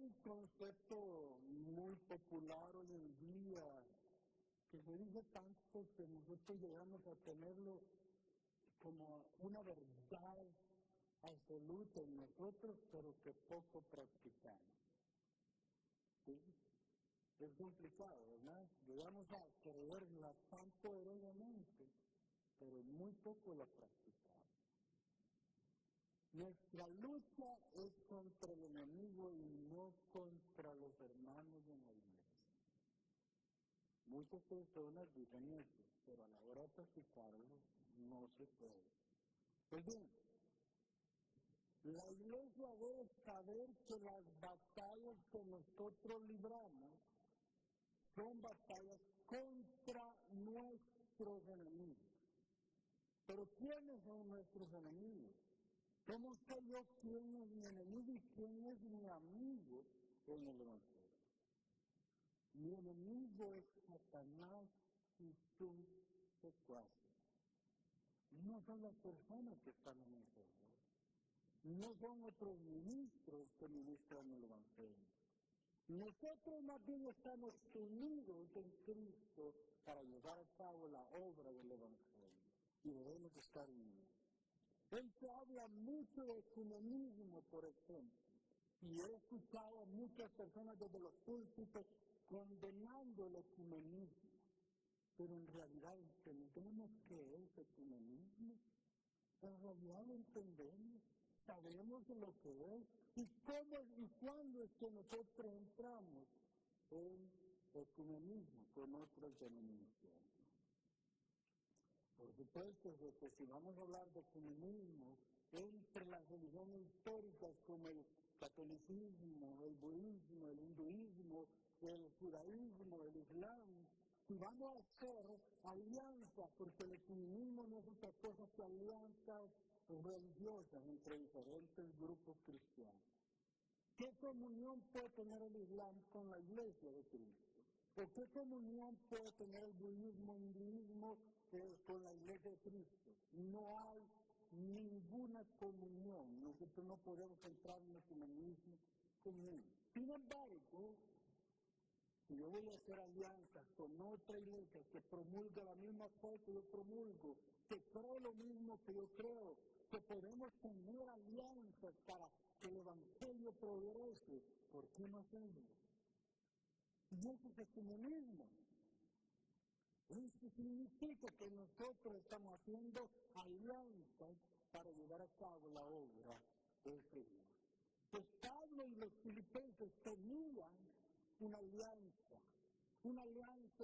un concepto muy popular hoy en día que se dice tanto que nosotros llegamos a tenerlo como una verdad absoluta en nosotros, pero que poco practicamos. ¿Sí? Es complicado, ¿verdad? Llegamos a creerla tan poderosamente, pero muy poco la practicamos. Nuestra lucha es contra el enemigo y no contra los hermanos en la iglesia. Muchas personas dicen eso, pero a la hora de practicarlo no se puede. Pues bien, la iglesia debe saber que las batallas que nosotros libramos son batallas contra nuestros enemigos. Pero ¿quiénes son nuestros enemigos? ¿Cómo sé yo quién es mi enemigo y quién es mi amigo en el Evangelio? Mi enemigo es Satanás y sus secuaces. No son las personas que están en el pueblo. No son otros ministros que ministran el Evangelio. Nosotros más bien estamos unidos en Cristo para llevar a cabo la obra del Evangelio. Y debemos estar unidos. Él se habla mucho de ecumenismo, por ejemplo. Y he escuchado a muchas personas desde los púlpitos condenando el ecumenismo. Pero en realidad entendemos qué es ecumenismo. En realidad lo entendemos. Sabemos lo que es. ¿Y cómo y cuándo es que nosotros entramos en ecumenismo con otras denominaciones? Por supuesto que si vamos a hablar de ecumenismo entre las religiones históricas como el catolicismo, el budismo, el hinduismo, el judaísmo, el islam, si vamos a hacer alianzas, porque el ecumenismo no es otra cosa que alianzas religiosas entre diferentes grupos cristianos. ¿Qué comunión puede tener el Islam con la Iglesia de Cristo? ¿O qué comunión puede tener el budismo, hinduismo con la Iglesia de Cristo? No hay ninguna comunión. Nosotros no podemos entrar en el comunismo común. Sin embargo, si yo voy a hacer alianzas con otra iglesia que promulga la misma fe que yo promulgo, que cree lo mismo que yo creo, que podemos tener alianzas para que el Evangelio progrese, ¿por qué no hacerlo? Y eso es el comunismo. Eso significa que nosotros estamos haciendo alianzas para llevar a cabo la obra del Señor. Pues Pablo y los filipenses tenían una alianza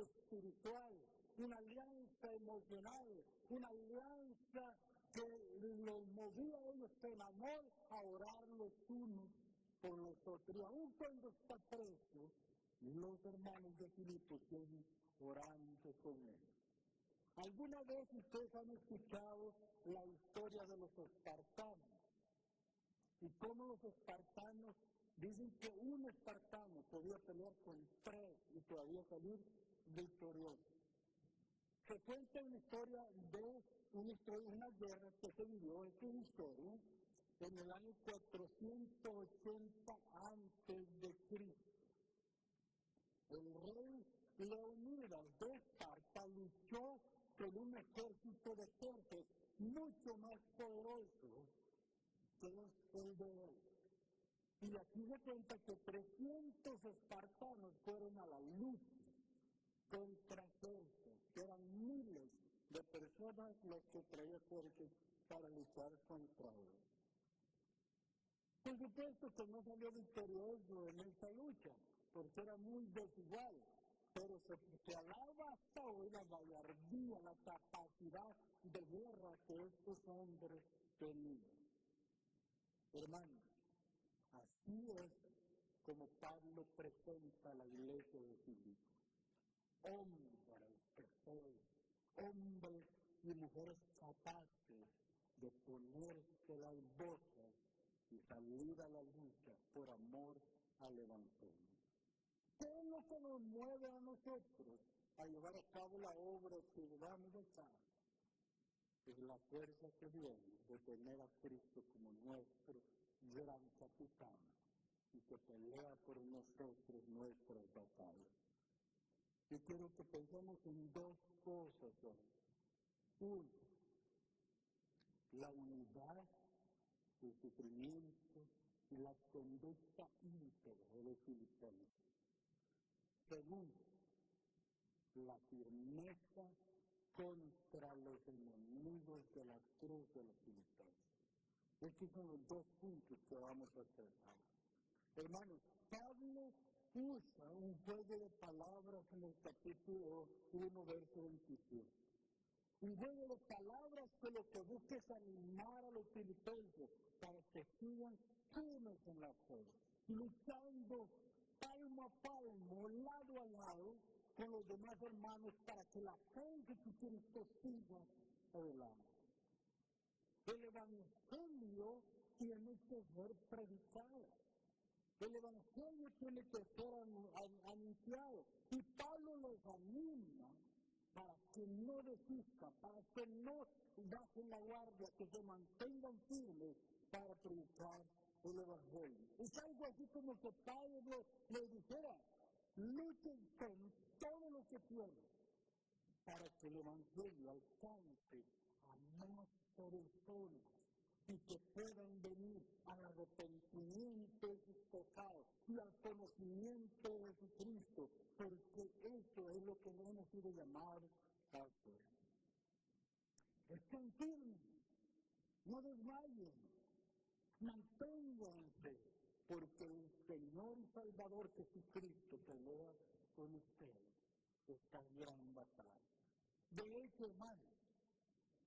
espiritual, una alianza emocional, una alianza que los movía a ellos en amor a orar los unos por los otros. Y aún cuando está preso, los hermanos de Filipos siguen orando con él. ¿Alguna vez ustedes han escuchado la historia de los espartanos? Y cómo los espartanos dicen que un espartano podía pelear con 3 y todavía salir victorioso. Se cuenta una historia de una guerra que se vivió, esta historia, en el año 480 antes de Cristo. El rey Leonidas de Esparta luchó con un ejército de Jerjes mucho más poderoso que el de él. Y aquí se cuenta que 300 espartanos fueron a la lucha contra Jerjes, que eran miles de personas las que traía Jerjes para luchar contra él. Por supuesto que no salió victorioso en esta lucha, porque era muy desigual, pero se alaba hasta hoy la gallardía, la capacidad de guerra que estos hombres tenían. Hermanos, así es como Pablo presenta a la iglesia de Filipos. Hombres que son, hombres y mujeres capaces de ponerse las botas y salir a la lucha por amor al Evangelio. ¿Qué es lo que nos mueve a nosotros a llevar a cabo la obra que llevamos a cabo? Es la fuerza que viene de tener a Cristo como nuestro gran capitán. y que pelea por nosotros nuestras batallas. Yo quiero que pensemos en dos cosas hoy. Uno, la unidad, el sufrimiento y la conducta íntegra de los filipenses. Segundo, la firmeza contra los enemigos de la cruz de los filipenses. Estos son los dos puntos que vamos a tratar. Hermanos, Pablo usa un juego de palabras en el capítulo 1, verso 27. Un juego de palabras que lo que busca es animar a los filipenses para que sigan firmes en la fe, luchando palmo a palmo, lado a lado, con los demás hermanos para que la fe en Jesucristo siga adelante. El Evangelio tiene que ser predicado. El Evangelio tiene que ser anunciado. Y Pablo les anima para que no desistan, para que no bajen la guardia, que se mantengan firmes para predicar el Evangelio. Es algo así como que Pablo les dijera: luchen con todo lo que tienen para que el Evangelio alcance a más personas y que puedan venir al arrepentimiento de sus pecados y al conocimiento de Jesucristo, porque eso es lo que no hemos sido llamados a hacer. Estén firmes, no desmayen, manténganse, porque el Señor y Salvador Jesucristo pelea con ustedes esta gran batalla. De hecho, hermanos,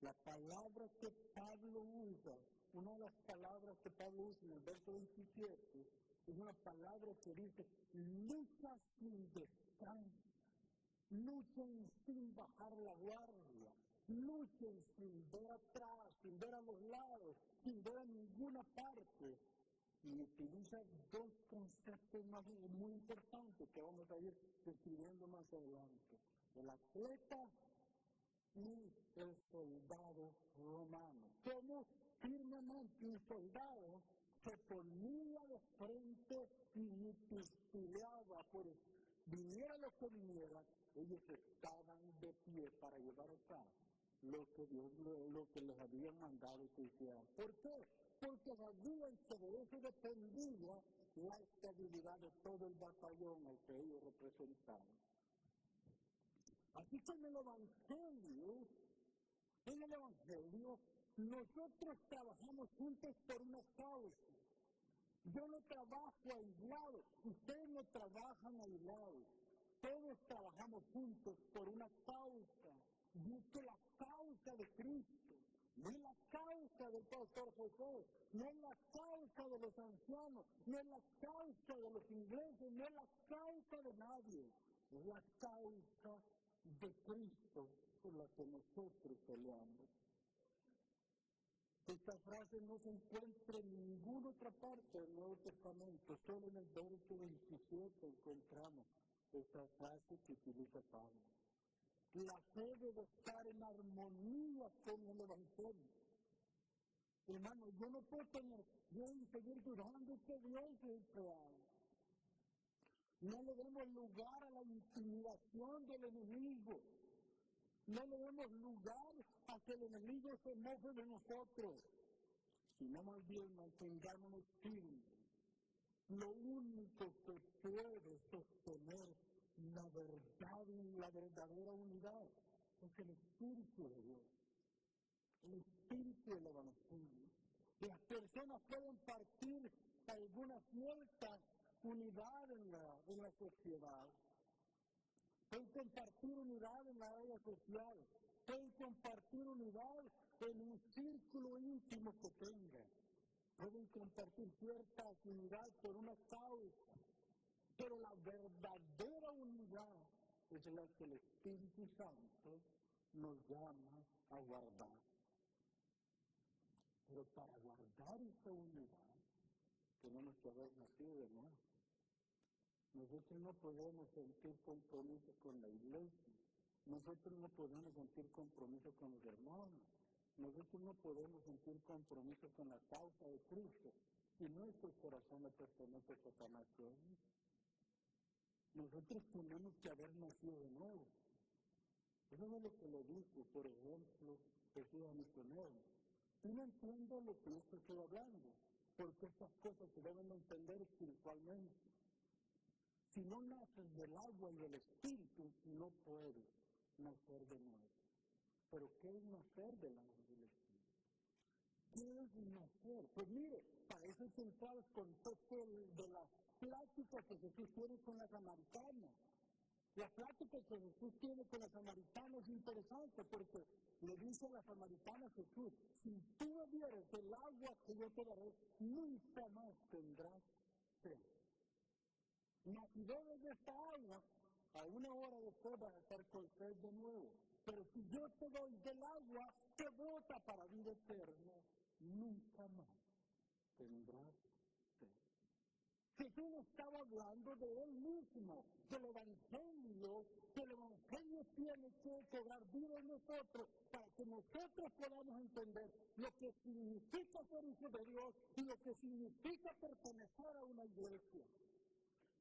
la palabra que Pablo usa, una de las palabras que Pablo usa en el verso 27, es una palabra que dice: lucha sin descanso, luchen sin bajar la guardia, luchen sin ver atrás, sin ver a los lados, sin ver a ninguna parte. Y utiliza dos conceptos muy importantes que vamos a ir describiendo más adelante: el atleta y el soldado romano. Como firmemente un soldado se ponía de frente y pistoleaba, por viniera lo que viniera, ellos estaban de pie para llevar a cabo lo que les habían mandado que hicieran. ¿Por qué? Porque sabían que de eso dependía la estabilidad de todo el batallón al que ellos representaban. Así que en el Evangelio, nosotros trabajamos juntos por una causa. Yo no trabajo aislado, ustedes no trabajan aislados. Todos trabajamos juntos por una causa. Y es que la causa de Cristo, no es la causa del pastor José, no es la causa de los ancianos, no es la causa de los ingleses, no es la causa de nadie, es la causa de Cristo por la que nosotros peleamos. Esta frase no se encuentra en ninguna otra parte del Nuevo Testamento, solo en el verso 27 encontramos esta frase que utiliza Pablo. La fe debe estar en armonía con el Evangelio. Hermano, yo no puedo tener fe y seguir dudando que Dios es real. No le demos lugar a la intimidación del enemigo. No le demos lugar a que el enemigo se moje de nosotros, sino más bien mantengámonos firmes. Lo único que puede sostener la verdad y la verdadera unidad es el Espíritu de Dios, el Espíritu del Evangelio. Las personas pueden partir alguna cierta unidad en la sociedad. Pueden compartir unidad en la área social, pueden compartir unidad en un círculo íntimo que tengan, pueden compartir cierta afinidad por una causa, pero la verdadera unidad es la que el Espíritu Santo nos llama a guardar. Pero para guardar esta unidad tenemos que haber nacido de nuevo. Nosotros no podemos sentir compromiso con la iglesia, nosotros no podemos sentir compromiso con los hermanos, nosotros no podemos sentir compromiso con la causa de Cristo y nuestro corazón le pertenece a Satanás. Nosotros tenemos que haber nacido de nuevo. Eso es lo que le dijo, por ejemplo, Jesús a Nicodemo. Yo no entiendo lo que yo estoy hablando, porque estas cosas se deben entender espiritualmente. Si no naces del agua y del espíritu, no puedes nacer de nuevo. ¿Pero qué es nacer del agua y del espíritu? ¿Qué es nacer? Pues mire, para eso es entrar el contexto de la plática que Jesús tiene con la samaritana. La plática que Jesús tiene con la samaritana es interesante porque le dice a la samaritana Jesús, si tú bebieres del agua que yo te daré, nunca más tendrás sed. Mas si bebes de esta agua, a una hora después vas a estar con sed de nuevo. Pero si yo te doy del agua que brota para vida eterna, nunca más tendrás sed. Jesús estaba hablando de Él mismo, del Evangelio, que el Evangelio tiene que cobrar vida en nosotros para que nosotros podamos entender lo que significa ser hijo de Dios y lo que significa pertenecer a una iglesia.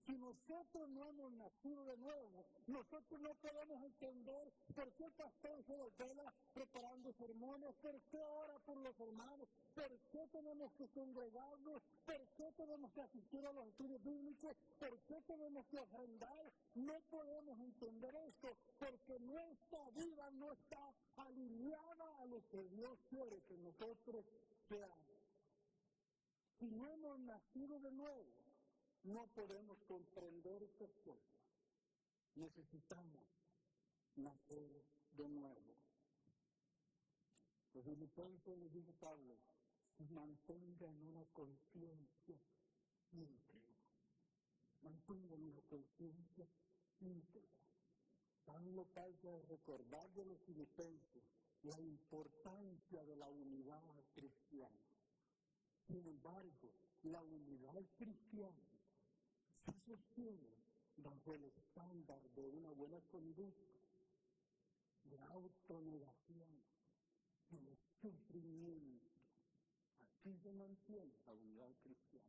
Si nosotros no hemos nacido de nuevo, nosotros no podemos entender por qué el pastor se desvela preparando sermones, por qué ora por los hermanos, por qué tenemos que congregarnos, por qué tenemos que asistir a los estudios bíblicos, por qué tenemos que ofrendar. No podemos entender esto porque nuestra vida no está alineada a lo que Dios quiere que nosotros seamos. Si no hemos nacido de nuevo, no podemos comprender estas cosas. Necesitamos nacer de nuevo. Los filipenses les dice Pablo, mantengan una conciencia íntegra. Mantengan una conciencia íntegra. Pablo trata de recordar de los filipenses la importancia de la unidad cristiana. Sin embargo, la unidad cristiana se sostiene bajo el estándar de una buena conducta, de autonegación, de sufrimiento. Así se mantiene la unidad cristiana.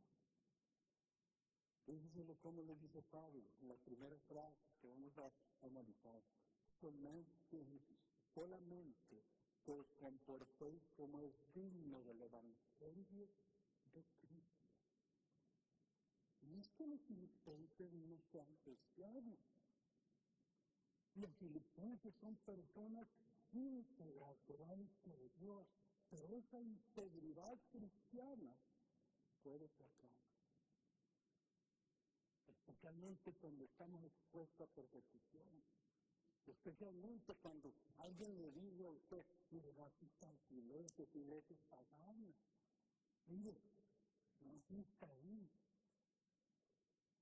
Fíjense cómo le dice Pablo en la primera frase que vamos a analizar. Solamente que os comportéis como es digno del Evangelio de Cristo. No es que los filipenses no sean cristianos. Los filipenses son personas íntegras delante de Dios, pero esa integridad cristiana puede sacar. Especialmente cuando estamos expuestos a persecución. Especialmente cuando alguien le dice a usted, mire, no asistan iglesias paganas. Mire, no asista ahí.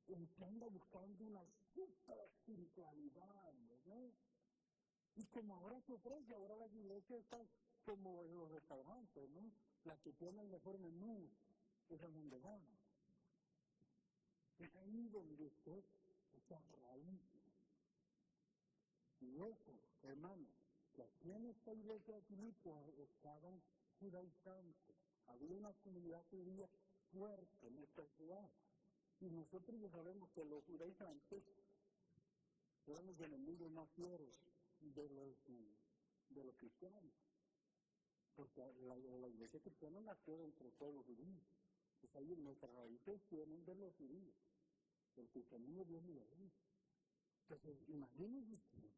Usted anda buscando una super espiritualidad, ¿no? Y como ahora se ofrece, ahora las iglesias están como en los restaurantes, ¿no? Las que tienen el mejor menú, esas donde van. Es ahí donde usted está raíces. Y eso, hermano, que aquí en esta iglesia de Filipos estaban judaizantes. Había una comunidad judía fuerte en esta ciudad. Y nosotros ya sabemos que los judaizantes eran los enemigos más fieros de los cristianos. Porque la iglesia cristiana nació entre todos los judíos. Pues ahí nuestras raíces vienen de los judíos. El cristianismo viene de ahí. Entonces, imagínense ustedes.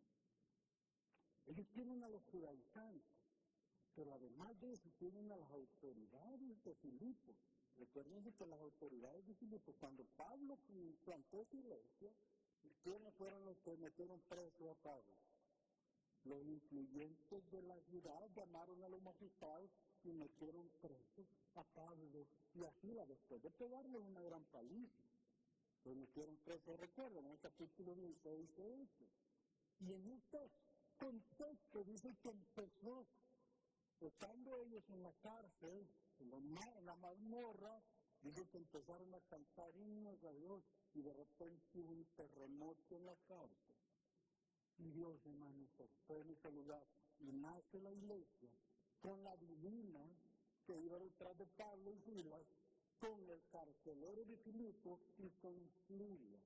Ellos tienen a los judaizantes, pero además de eso tienen a las autoridades de Filipos. Recuerden que las autoridades de Filipos, cuando Pablo plantó su iglesia, ¿quiénes fueron los que metieron preso a Pablo? Los influyentes de la ciudad llamaron a los magistrados y metieron preso a Pablo y a Silas, después de pegarle una gran paliza. Los metieron preso, recuerden, en el capítulo 16 de Hechos. Y en este contexto dice que empezó, estando ellos en la cárcel, en la mazmorra, dice que empezaron a cantar himnos a Dios y de repente hubo un terremoto en la cárcel. Y Dios se manifestó en ese lugar y nace la iglesia con la divina que iba detrás de Pablo y Silas con el carcelero de Filipo y con Lidia,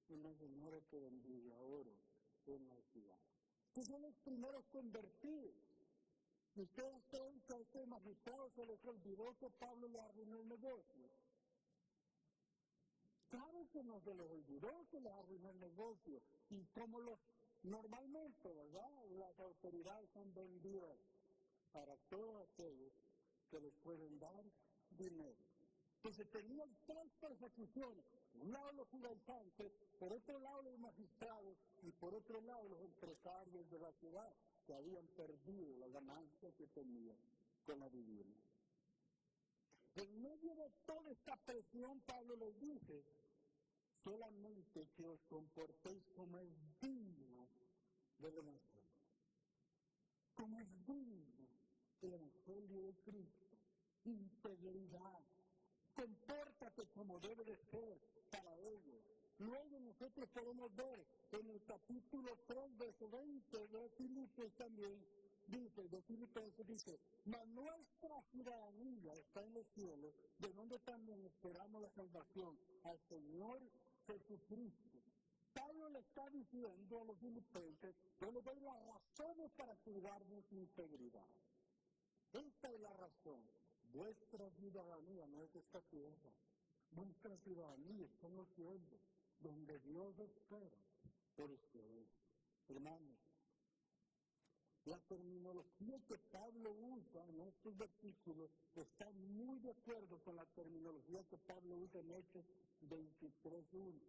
una señora que vendía oro en la ciudad. Que son los primeros convertidos. Y ustedes creen que a estos magistrados se les olvidó que Pablo le arruinó el negocio. Claro que no se les olvidó que les arruinó el negocio. Y como normalmente, ¿verdad? Las autoridades son vendidas para todos aquellos que les pueden dar dinero. Entonces tenían tres persecuciones. Por un lado los judaizantes, por otro lado los magistrados y por otro lado los empresarios de la ciudad que habían perdido la ganancia que tenían con la vivienda. En medio de toda esta presión, Pablo les dice, solamente que os comportéis como es digno del Evangelio. Como es digno del Evangelio de Cristo. Integridad. Compórtate como debe de ser para ellos. Luego nosotros podemos ver en el capítulo 3, verso 20 de Filipenses también, dice, mas nuestra ciudadanía está en los cielos, de donde también esperamos la salvación al Señor Jesucristo. Pablo le está diciendo a los filipenses, yo les doy las razones para cuidar de su integridad. Esta es la razón. Vuestra ciudadanía no es esta tierra. Vuestra ciudadanía está en los cielos, donde Dios espera por ustedes. Hermanos, la terminología que Pablo usa en estos versículos está muy de acuerdo con la terminología que Pablo usa en Hechos 23:1.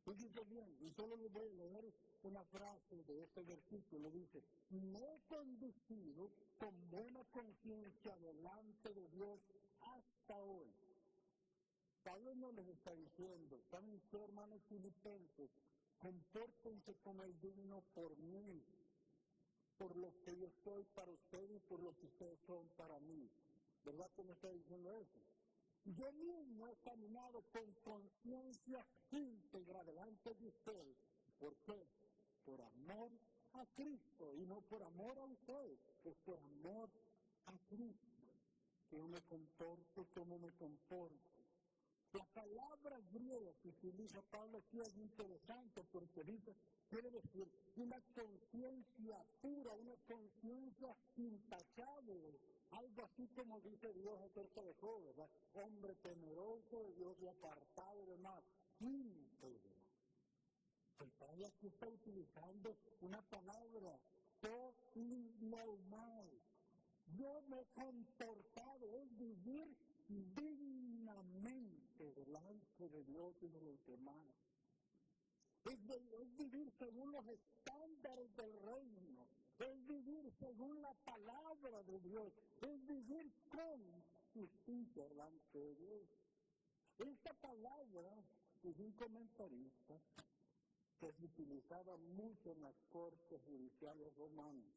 Fíjense bien, y solo les voy a leer una frase de este versículo. Dice, me he conducido con buena conciencia delante de Dios hasta hoy. Pablo no les está diciendo, ¿saben qué, hermanos filipenses? Compórtense como es digno por mí, por lo que yo soy para ustedes y por lo que ustedes son para mí. ¿Verdad que me está diciendo eso? Yo mismo he caminado con conciencia íntegra delante de ustedes. ¿Por qué? Por amor a Cristo y no por amor a ustedes, es por amor a Cristo que yo me comporto como me comporto. La palabra griega que utiliza Pablo aquí es interesante porque dice, quiere decir una conciencia pura, una conciencia intachable, algo así como dice Dios acerca de Job, ¿verdad? Hombre temeroso de Dios y apartado de más, íntegro. El Pablo aquí está utilizando una palabra, normal. Yo me he comportado, es vivir dignamente delante de Dios y de los demás. Es vivir según los estándares del reino. Es vivir según la palabra de Dios. Es vivir con justicia delante de Dios. Esta palabra es un comentarista que se utilizaba mucho en las cortes judiciales romanas.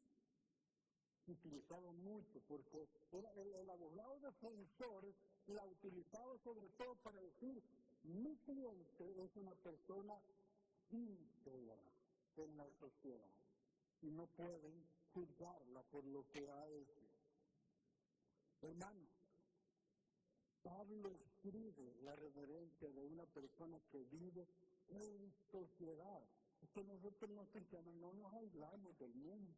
Se utilizaba mucho porque el abogado defensor la utilizaba sobre todo para decir, mi cliente es una persona íntegra en la sociedad y no pueden juzgarla por lo que ha hecho. Hermanos, Pablo escribe la referencia de una persona que vive en sociedad. Es que nosotros los cristianos no nos aislamos del mundo.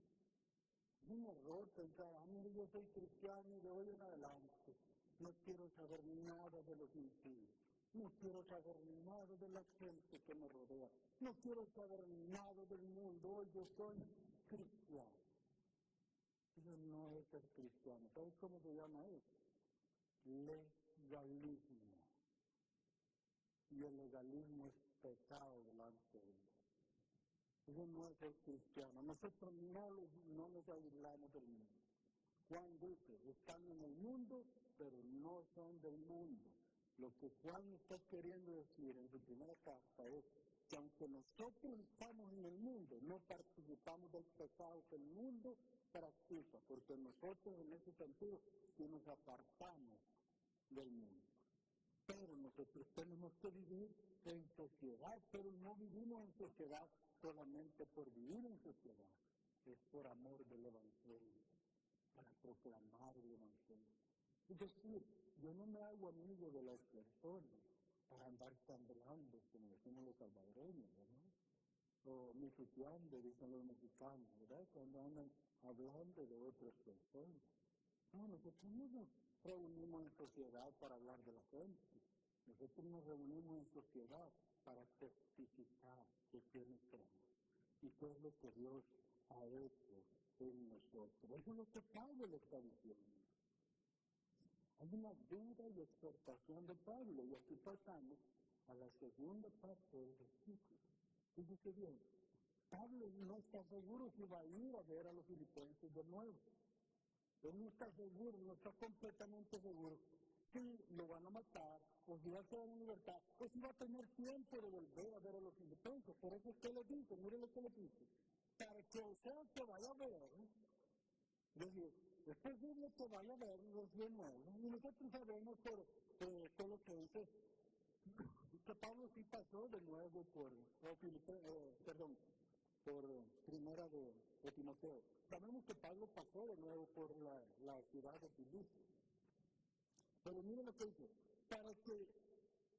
Es un error pensar, mire, yo soy cristiano y de hoy en adelante no quiero saber nada de los impíos. No quiero saber nada de la gente que me rodea. No quiero saber nada del mundo. Hoy yo soy cristiano. Eso no es ser cristiano. ¿Sabes cómo se llama eso? Legalismo. Y el legalismo es pecado delante de Dios. Eso no es ser cristiano. Nosotros no nos aislamos del mundo. Juan dice, están en el mundo, pero no son del mundo. Lo que Juan está queriendo decir en su primera carta es que aunque nosotros estamos en el mundo, no participamos del pecado que el mundo practica, porque nosotros en ese sentido sí nos apartamos del mundo. Pero nosotros tenemos que vivir en sociedad, pero no vivimos en sociedad solamente por vivir en sociedad, es por amor del Evangelio, para proclamar el Evangelio. Es decir, yo no me hago amigo de las personas para andar chambeando, como decimos los salvadoreños, ¿verdad? O mituteando, dicen los mexicanos, ¿verdad? Cuando andan hablando de otras personas. No, nosotros no nos reunimos en sociedad para hablar de la gente. Nosotros nos reunimos en sociedad para testificar de quiénes somos y qué es lo que Dios ha hecho en nosotros. Eso es lo que Pablo le está diciendo. Hay una duda y exhortación de Pablo, y aquí pasamos a la segunda parte del versículo. Fíjese bien, Pablo no está seguro si va a ir a ver a los filipenses de nuevo. Él no está seguro, no está completamente seguro si lo van a matar, o si va a quedar en libertad, o si va a tener tiempo de volver a ver a los filipenses. Por eso es que le dice, mire lo que le dice, para que o sea que vaya a ver, es decir, es posible que vaya a verlos de nuevo. Y nosotros sabemos por Colosenses que Pablo sí pasó de nuevo por primera de Timoteo. Sabemos que Pablo pasó de nuevo por la ciudad de Filipos. Pero miren lo que dice, para que,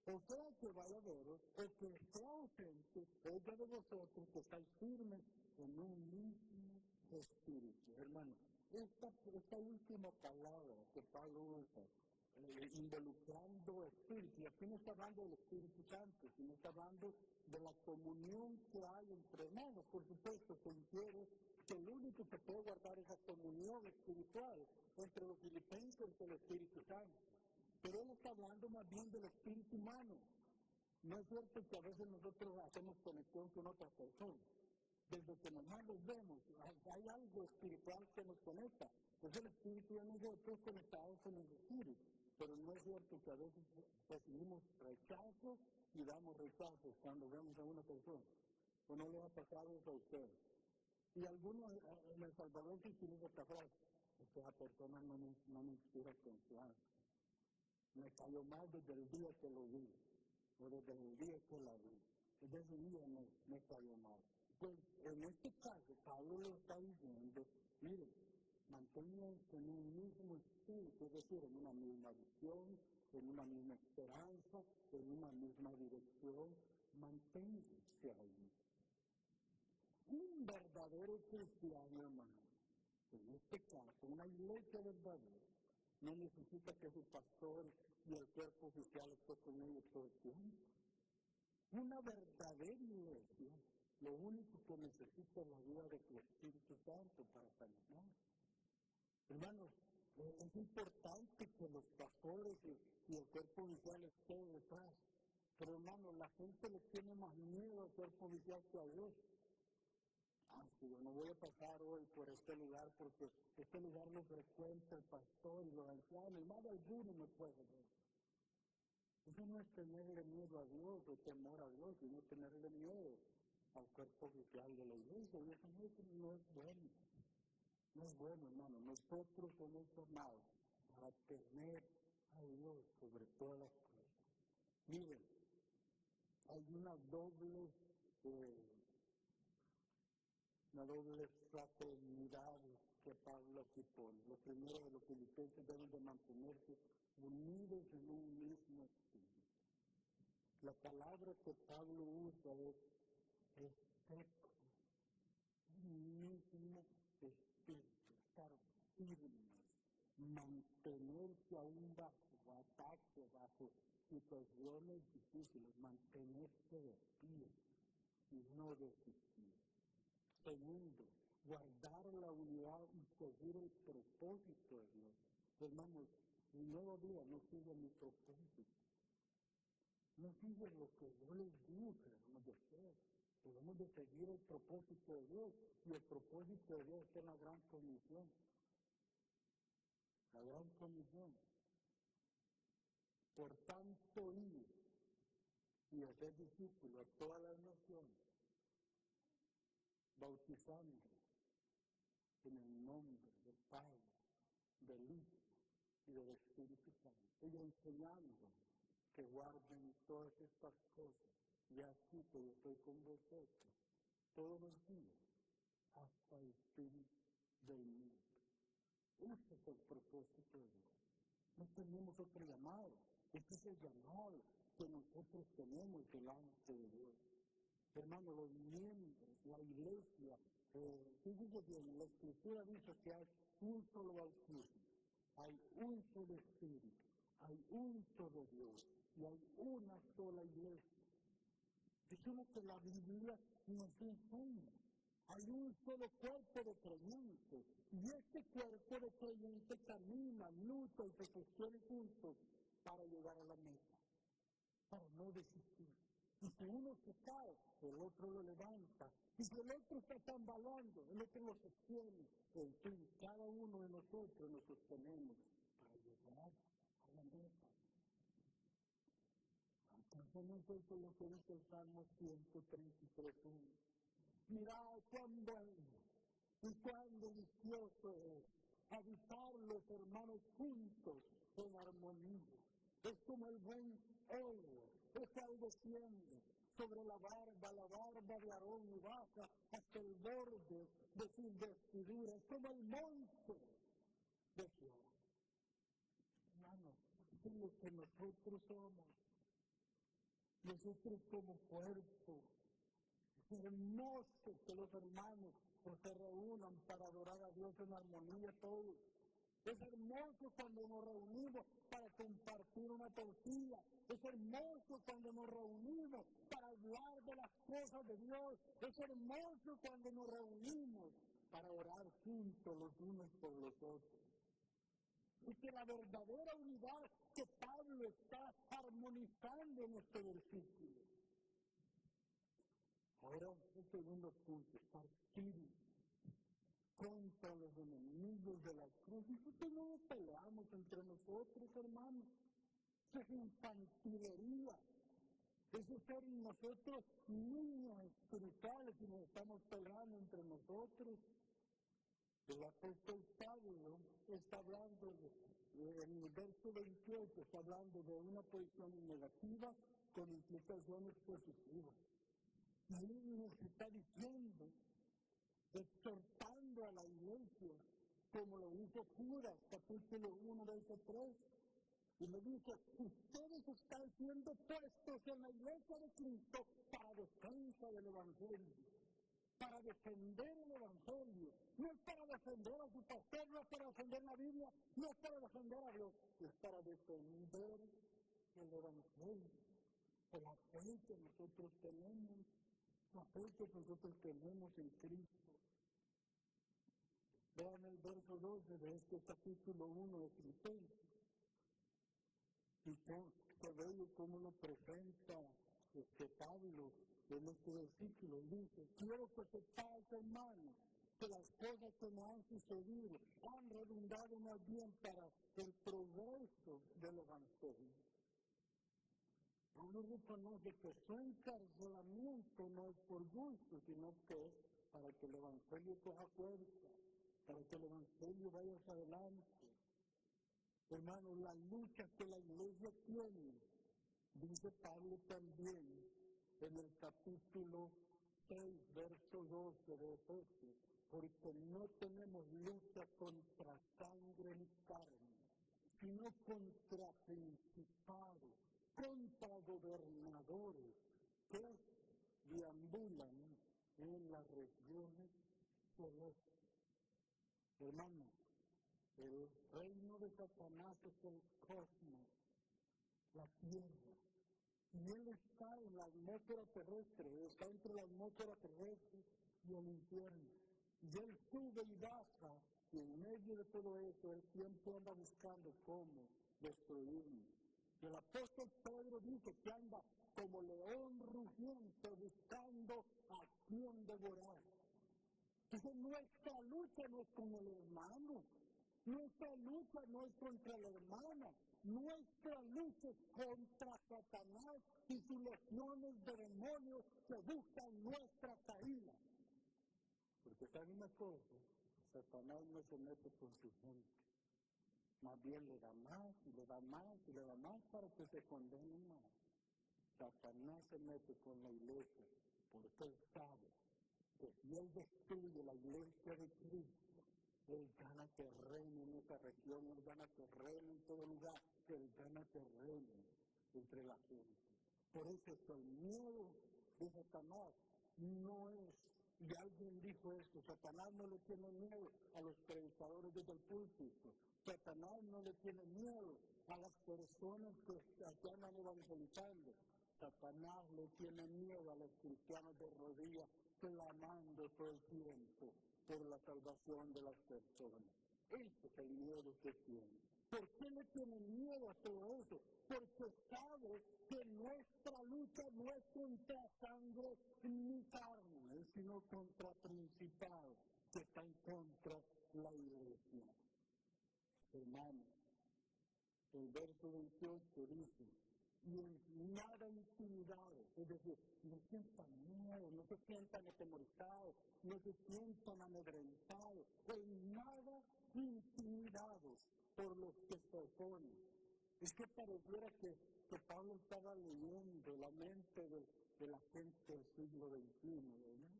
o sea que vaya a veros, o que esté ausente, oiga de vosotros que estáis firmes en un mismo espíritu. Hermano, esta última palabra que Pablo usa, involucrando espíritu, y aquí no está hablando del Espíritu Santo, sino está hablando de la comunión que hay entre hermanos. Por supuesto, que infiere que el único que puede guardar esa comunión espiritual entre los filipenses es el Espíritu Santo. Pero él está hablando más bien del espíritu humano. No es cierto que a veces nosotros hacemos conexión con otras personas. Desde que nomás los vemos, hay algo espiritual que nos conecta. Es el espíritu de nosotros conectados con el espíritu. Pero no es cierto que a veces recibimos rechazo y damos rechazos cuando vemos a una persona. ¿O no le ha pasado eso a usted? Y algunos en El Salvador sí tienen esta frase: esta persona no me inspira confianza. Me cayó mal desde el día que lo vi, o desde el día que la vi. Desde ese día me cayó mal. Pues en este caso, Pablo le está diciendo, mire, manténganse en un mismo espíritu, es decir, en una misma visión, en una misma esperanza, en una misma dirección, manténganse ahí. Un verdadero cristiano, hermano, en este caso, una iglesia verdadera, no necesita que su pastor y el cuerpo oficial esté con ellos todo el tiempo. Una verdadera iglesia, lo único que necesita es la vida de tu Espíritu Santo para caminar. Hermanos, es importante que los pastores y el cuerpo oficial estén detrás. Pero hermanos, la gente le tiene más miedo al cuerpo oficial que a Dios. Yo no voy a pasar hoy por este lugar porque este lugar lo frecuenta el pastor y los ancianos, y más de alguno me puede ver. Eso no es tenerle miedo a Dios o temor a Dios, sino tenerle miedo al cuerpo oficial de la iglesia, y eso no es bueno. No es bueno, hermano. Nosotros somos llamados para temer a Dios sobre todas las cosas. Miren, hay una doble fraternidad que Pablo aquí pone. Lo primero, de los filipenses deben de mantenerse unidos en un mismo espíritu. La palabra que Pablo usa es respeto, un mismo espíritu, estar firmes, mantenerse aún bajo ataques, bajo situaciones difíciles, mantenerse de pie y no desistir. Segundo, guardar la unidad y seguir el propósito de Dios. Hermanos, mi nuevo día no sigue mi propósito. No sigue lo que yo les digo que debemos de hacer. Debemos de seguir el propósito de Dios. Y el propósito de Dios está en la gran comisión. La gran comisión. Por tanto, ir y hacer discípulos a todas las naciones, bautizándolos en el nombre del Padre, del Hijo y del Espíritu Santo, y enseñándolos que guarden todas estas cosas. Y aquí que yo estoy con vosotros todos los días hasta el fin del mundo. Ese es el propósito de Dios. No tenemos otro llamado. Este es el llamado que nosotros tenemos delante de Dios. Hermano, los miembros, la iglesia, fíjense bien, la Escritura dice que hay un solo bautismo, hay un solo Espíritu, hay un solo Dios y hay una sola iglesia. Es lo que la Biblia nos enseña. Hay un solo cuerpo de creyentes y este cuerpo de creyentes camina, lucha y se sostiene juntos para llegar a la meta, para no desistir. Y si uno se cae, el otro lo levanta. Y si el otro está tambaleando, el otro lo sostiene. En fin, cada uno de nosotros nos sostenemos para llegar a la meta. Entonces no es eso lo que dice el Salmo 133:1. Mirad cuán bueno y cuán delicioso es habitar los hermanos juntos en armonía. Es como el buen óleo, el cual desciende sobre la barba de Aarón y baja hasta el borde de sus vestiduras, como el monte de Sion. Hermanos, eso es lo que nosotros somos. Nosotros como cuerpo. Es hermoso que los hermanos se reúnan para adorar a Dios en armonía todos. Es hermoso cuando nos reunimos para compartir una tortilla. Es hermoso cuando nos reunimos para hablar de las cosas de Dios. Es hermoso cuando nos reunimos para orar juntos los unos por los otros. Es que la verdadera unidad que Pablo está armonizando en este versículo. Ahora, el segundo punto, estar firme contra los enemigos de la cruz. Nosotros no peleamos entre nosotros, hermanos. Eso es infantilería. Eso es ser nosotros niños espirituales y nos estamos peleando entre nosotros. El apóstol Pablo está hablando, en el verso 28, está hablando de una posición negativa con implicaciones positivas. Y él nos está diciendo, exhortando a la iglesia, como lo hizo Judas, capítulo 1, verso 3, y le dice, ustedes están siendo puestos en la iglesia de Cristo para defensa del Evangelio, para defender el Evangelio, no es para defender a su pastor, no es para defender la Biblia, no es para defender a Dios, es para defender el Evangelio, la fe que nosotros tenemos. La fe que nosotros tenemos en Cristo. Vean el verso 12 de este capítulo 1 de Filipenses. Y que veo cómo lo presenta Pablo en este versículo. Dice, quiero que sepáis, hermanos, que las cosas que me han sucedido han redundado más bien para el progreso del Evangelio. Uno reconoce que su encarcelamiento no es por gusto, sino que es para que el Evangelio coja fuerza, para que el Evangelio vaya hacia adelante. Hermanos, la lucha que la iglesia tiene, dice Pablo también en el capítulo 6, verso 12 de Efesios, porque no tenemos lucha contra sangre ni carne, sino contra principados, contra gobernadores que deambulan en las regiones celestes. Hermanos, el reino de Satanás es el cosmos, la tierra, y él está en la atmósfera terrestre, está entre la atmósfera terrestre y el infierno, y él sube y baja, y en medio de todo eso, él siempre anda buscando cómo destruirnos. El apóstol Pedro dice que anda como león rugiente buscando a quien devorar. Entonces nuestra lucha no es con el hermano, nuestra lucha no es contra la hermana, nuestra lucha es contra Satanás y sus legiones de demonios que buscan nuestra caída. Porque saben una cosa, Satanás no se mete con su gente. Más bien le da más, y le da más, y le da más para que se condenen más. Satanás se mete con la iglesia porque él sabe que si él destruye la iglesia de Cristo, Él gana terreno en esa región, Él gana terreno en todo lugar, Él gana terreno entre la gente. Por eso es que el miedo de Satanás no es, y alguien dijo esto, Satanás no le tiene miedo a los predicadores desde el púlpito, Satanás no le tiene miedo a las personas que andan evangelizando, Satanás le tiene miedo a los cristianos de rodillas clamando todo el tiempo por la salvación de las personas. Ese es el miedo que tiene. ¿Por qué le tiene miedo a todo eso? Porque sabe que nuestra lucha no es contra sangre ni carne, sino contra principados que están contra la iglesia. Hermanos, el verso 28 dice, y en nada intimidados, es decir, no sientan miedo, no se sientan atemorizados, no se sientan amedrentados, en nada intimidados por los que se oponen. Es que pareciera que Pablo estaba leyendo la mente de la gente del siglo XXI, ¿verdad?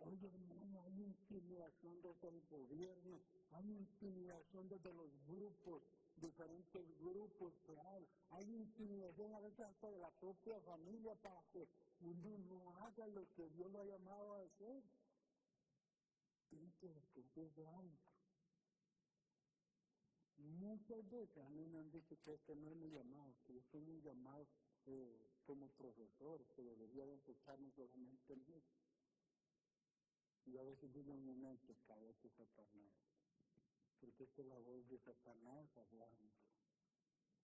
Oye, hermano, hay intimidación desde el gobierno, hay intimidación desde los grupos, diferentes grupos que hay intimidación a veces hasta de la propia familia para que uno no haga lo que Dios lo ha llamado a hacer. Tiene que descubrir algo. Muchas veces a mí me han dicho que este no es mi llamado, que yo soy un llamado como profesor, que debería de enfocarme solamente en eso. Y a veces viene un momento, cállate Satanás, porque esta es la voz de Satanás hablando.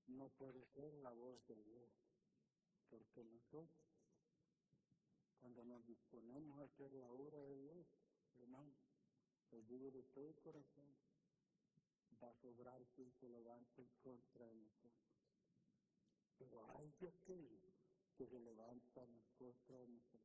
No puede ser la voz de Dios, porque nosotros, cuando nos disponemos a hacer la obra de Dios, hermano, les digo de todo corazón, va a sobrar quien se levante en contra de nosotros. Pero hay de aquellos que se levantan en contra de nosotros.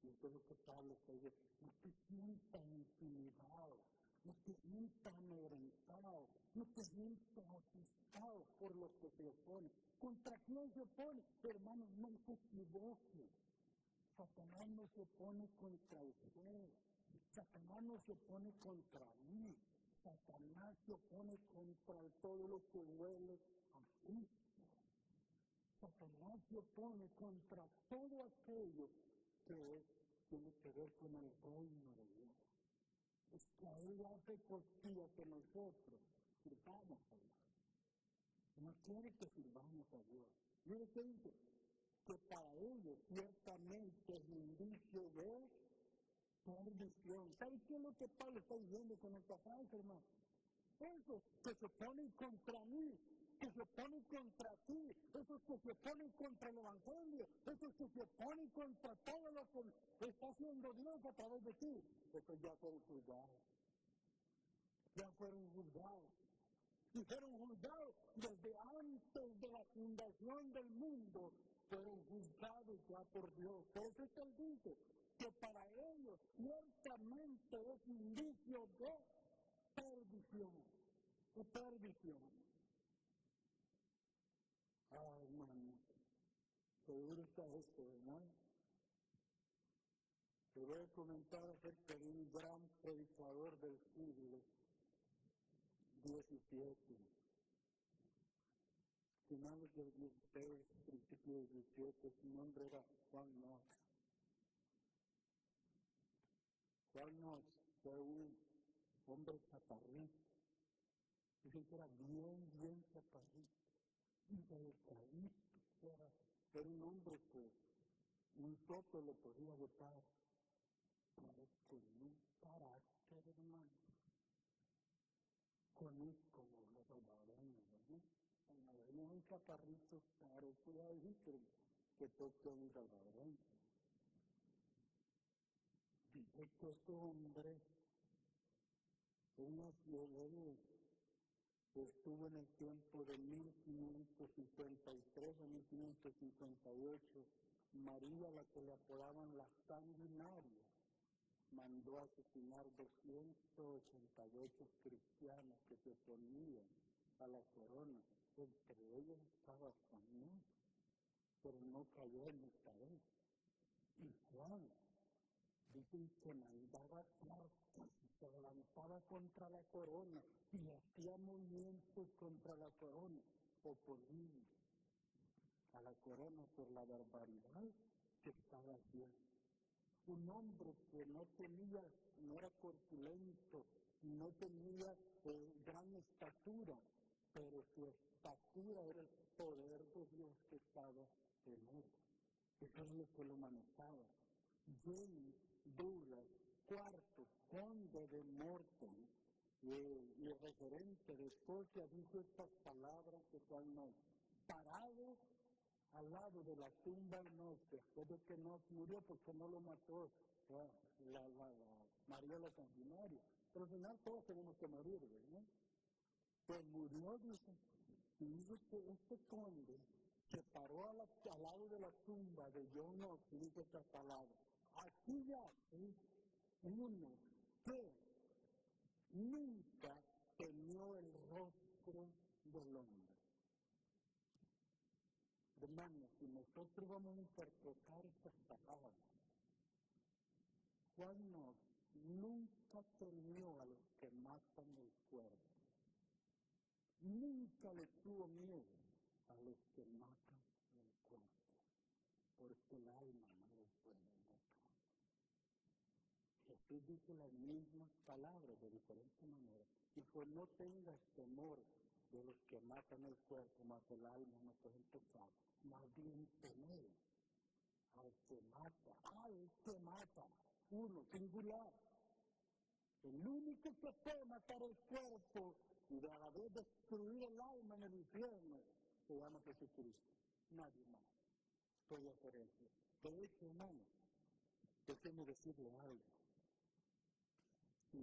Y eso es lo que Pablo está diciendo. No te sientas intimidado, no te sientas amedrentado, no te sientas asustado por los que se oponen. ¿Contra quién se opone? Hermanos, no se equivoquen. Satanás no se opone contra usted. Satanás no se opone contra mí. Satanás se opone contra todo lo que huele a Cristo. Satanás se opone contra todo aquello que tiene que ver con el reino de Dios. Es que a Él hace cosquillas que nosotros sirvamos a Dios. No quiere que sirvamos a Dios. Mire qué dice, que para ellos ciertamente es indicio de perdición. ¿Sabe qué es lo que Pablo está diciendo con esta frase, hermano? Esos que se ponen contra mí, que se oponen contra ti, esos que se oponen contra el Evangelio, esos que se oponen contra todo lo que está haciendo Dios a través de ti, esos ya fueron juzgados. Ya fueron juzgados. Y fueron juzgados desde antes de la fundación del mundo, fueron juzgados ya por Dios. Por eso es que Él dice que para ellos ciertamente es indicio de perdición. De perdición. Hermanos, seguro está esto, ¿verdad? Te voy a comentar acerca de un gran predicador del siglo XVII. Finales del XVI, principios del XVII, su nombre era Juan Knox. Juan Knox fue un hombre chaparrito. Dicen que era bien chaparrito. Y delicadito, era un hombre que un soplo lo podía botar, pero con un carácter, hermano, como los salvadoreños, ¿no? El salvadoreño es un chaparrito caro, cuidado que toque a un salvadoreño. Dice que este hombre, estuvo en el tiempo de 1553 a 1558, María, la que le apodaban la sanguinaria, mandó a asesinar 288 cristianos que se oponían a la corona. Entre ellos estaba Juan, pero no cayó en esta vez. Y Juan Dicen que mandaba cartas y se levantaba contra la corona y hacía movimientos contra la corona, oponiendo a la corona por la barbaridad que estaba haciendo. Un hombre que no era corpulento, no tenía gran estatura, pero su estatura era el poder de Dios que estaba en él. Eso es lo que lo manejaba. James Douglas, cuarto conde de Morton y referente de Escocia, dijo estas palabras que son parado al lado de la tumba de Knox, después de que Knox murió porque no lo mató Mariela Sanguinaria. Pero al final todos tenemos que morir, ¿verdad? Pues murió, dice, y dice que este conde se paró al lado de la tumba de John Knox y dijo estas palabras: aquí yace uno que nunca temió el rostro del hombre. Hermanos, si nosotros vamos a interpretar estas palabras, Juan Knox nunca temió a los que matan el cuerpo. Nunca le tuvo miedo a los que matan el cuerpo, porque el alma no lo puede matar. Jesús dijo las mismas palabras de diferente manera. Dijo: no tengas temor de los que matan el cuerpo, mas el alma no puede tocar. Más bien temer al que mata, uno, singular. El único que puede matar el cuerpo y de a la vez destruir el alma en el infierno se llama Jesucristo. Nadie más puede hacer eso. De hecho, hermanos, déjenme decirle algo. Si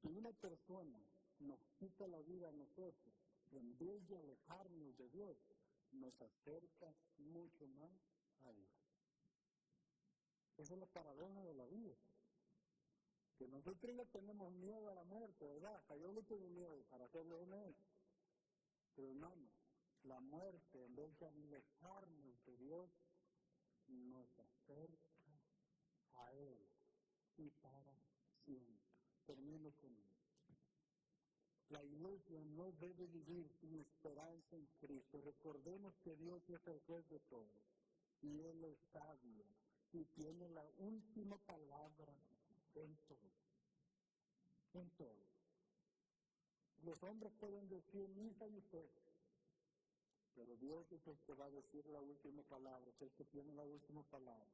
una persona nos quita la vida a nosotros, en vez de alejarnos de Dios, nos acerca mucho más a Dios. Esa es la paradoja de la vida. Que nosotros le tenemos miedo a la muerte, ¿verdad? Hasta yo le tengo miedo, para serle honesto. Pero hermanos, la muerte, en vez de alejarnos de Dios, nos acerca a Él y para siempre. Termino con esto. La iglesia no debe vivir sin esperanza en Cristo. Recordemos que Dios es el juez de todo y Él es sabio y tiene la última palabra en todo. En todo. Los hombres pueden decir misa y fe, pero Dios es el que va a decir la última palabra, es el que tiene la última palabra.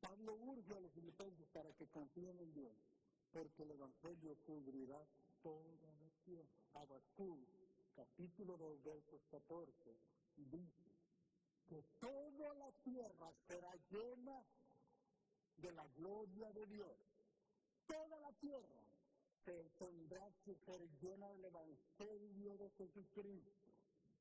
Pablo urge a los filipenses para que confíen en Dios, porque el Evangelio cubrirá toda la tierra. Habacuc, capítulo 2, versos 14, dice que toda la tierra será llena de la gloria de Dios. Toda la tierra tendrá que ser llena del Evangelio de Jesucristo.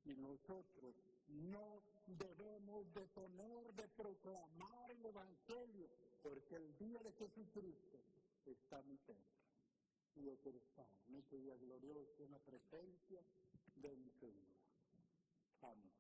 Y nosotros no debemos detener de proclamar el Evangelio, porque el día de Jesucristo está muy cerca. Y yo quiero estar en ese día glorioso, en la presencia de mi Señor. Amén.